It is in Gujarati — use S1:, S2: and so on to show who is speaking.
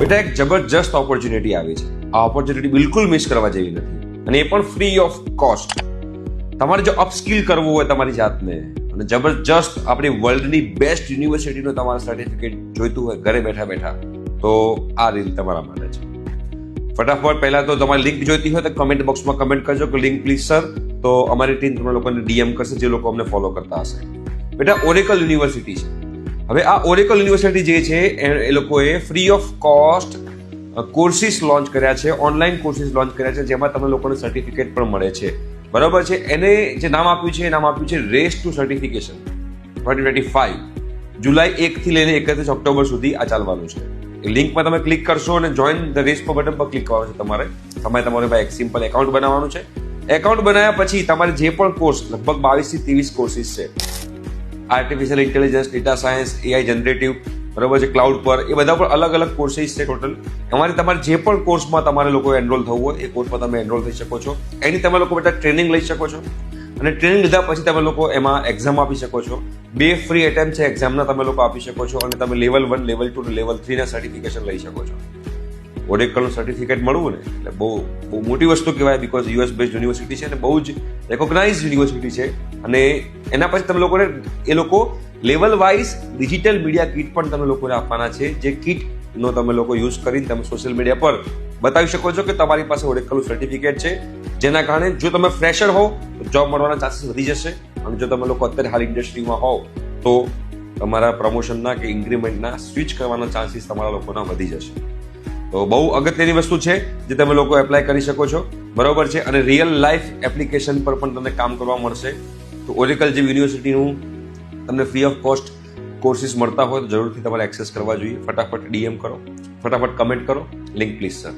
S1: બેટા એક જબરજસ્ત ઓપોર્ચ્યુનિટી આવી છે. આ ઓપોર્ચ્યુનિટી બિલકુલ મિસ કરવા જેવી નથી, અને એ પણ ફ્રી ઓફ કોસ્ટ. તમારે જો અપસ્કિલ કરવું હોય તમારી જાતને, અને જબરજસ્ત આપણી વર્લ્ડની બેસ્ટ યુનિવર્સિટીનું તમારે સર્ટિફિકેટ જોઈતું હોય ઘરે બેઠા બેઠા, તો આ રીલ તમારા માટે છે. ફટાફટ પહેલા તો તમારી લિંક જોઈતી હોય તો કમેન્ટ બોક્સમાં કમેન્ટ કરજો કે લિંક પ્લીઝ સર, તો અમારી ટીમ તમને લોકોને ડીએમ કરશે જે લોકો અમને ફોલો કરતા હશે. બેટા ઓરેકલ યુનિવર્સિટી છે. હવે આ ઓરેકલ યુનિવર્સિટી જે છે એ લોકોએ free of cost courses launch કર્યા છે, ઓનલાઈન કોર્સિસ લોન્ચ કર્યા છે, જેમાં તમને લોકોને સર્ટિફિકેટ પણ મળે છે. બરાબર છે. એને જે નામ આપ્યું છે એ નામ આપ્યું છે રેસ ટુ સર્ટિફિકેશન 2025. જુલાઈ 1 થી લઈને 31 ઓક્ટોબર સુધી આ ચાલવાનું છે. એ લિંકમાં તમે ક્લિક કરશો અને જોઈન ધ રેસ પર બટન પર ક્લિક કરવાનું છે. તમારે એક સિમ્પલ એકાઉન્ટ બનાવવાનું છે. એકાઉન્ટ બનાવ્યા પછી તમારે જે પણ કોર્સ, લગભગ 22 થી 23 કોર્સિસ છે, artificial intelligence, data science, AI generative, બરાબર છે, ક્લાઉડ પર, એ બધા પર અલગ અલગ કોર્સિસ છે ટોટલ. તમારે જે પણ કોર્સમાં તમારે લોકો એનરોલ થવું હોય એ કોર્સમાં તમે એનરોલ થઈ શકો છો. એની તમે લોકો બેટા ટ્રેનિંગ લઈ શકો છો, અને ટ્રેનિંગ લીધા પછી તમે લોકો એમાં એક્ઝામ આપી શકો છો. 2 ફ્રી એટેમ્પ છે એક્ઝામના, તમે લોકો આપી શકો છો, અને તમે લેવલ 1, લેવલ 2 અને લેવલ 3 ના સર્ટિફિકેશન લઈ શકો છો. ઓરેકલનું સર્ટિફિકેટ મળવું ને એટલે બહુ મોટી વસ્તુ કહેવાય, બિકોઝ યુએસ બેઝડ યુનિવર્સિટી છે અને બહુ જ રેકોગ્નાઇઝ યુનિવર્સિટી છે. અને એના પછી તમે લોકોને એ લોકો level wise digital media kit પણ તમે લોકોને આપવાના છે, જે કિટનો તમે લોકો યુઝ કરીને તમે સોશિયલ મીડિયા પર બતાવી શકો છો કે તમારી પાસે ઓરેકલનું સર્ટિફિકેટ છે. જેના કારણે જો તમે ફ્રેશર હો તો જોબ મળવાના ચાન્સીસ વધી જશે, અને જો તમે લોકો અત્યારે હાલ ઇન્ડસ્ટ્રીમાં હોવ તો તમારા પ્રમોશનના કે ઇન્ક્રીમેન્ટના સ્વિચ કરવાના ચાન્સીસ તમારા લોકોના વધી જશે. તો બહુ અગત્યની વસ્તુ છે જે તમે લોકો એપ્લાય કરી શકો છો. બરોબર છે. અને રિયલ લાઈફ એપ્લિકેશન પર પણ તમને કામ કરવા મળશે. તો ઓરેકલ જેવી યુનિવર્સિટીનું તમને ફ્રી ઓફ કોસ્ટ કોર્સિસ મળતા હોય તો જરૂરથી તમારે એક્સેસ કરવા જોઈએ. ફટાફટ ડીએમ કરો, ફટાફટ કમેન્ટ કરો, લિંક પ્લીઝ સર.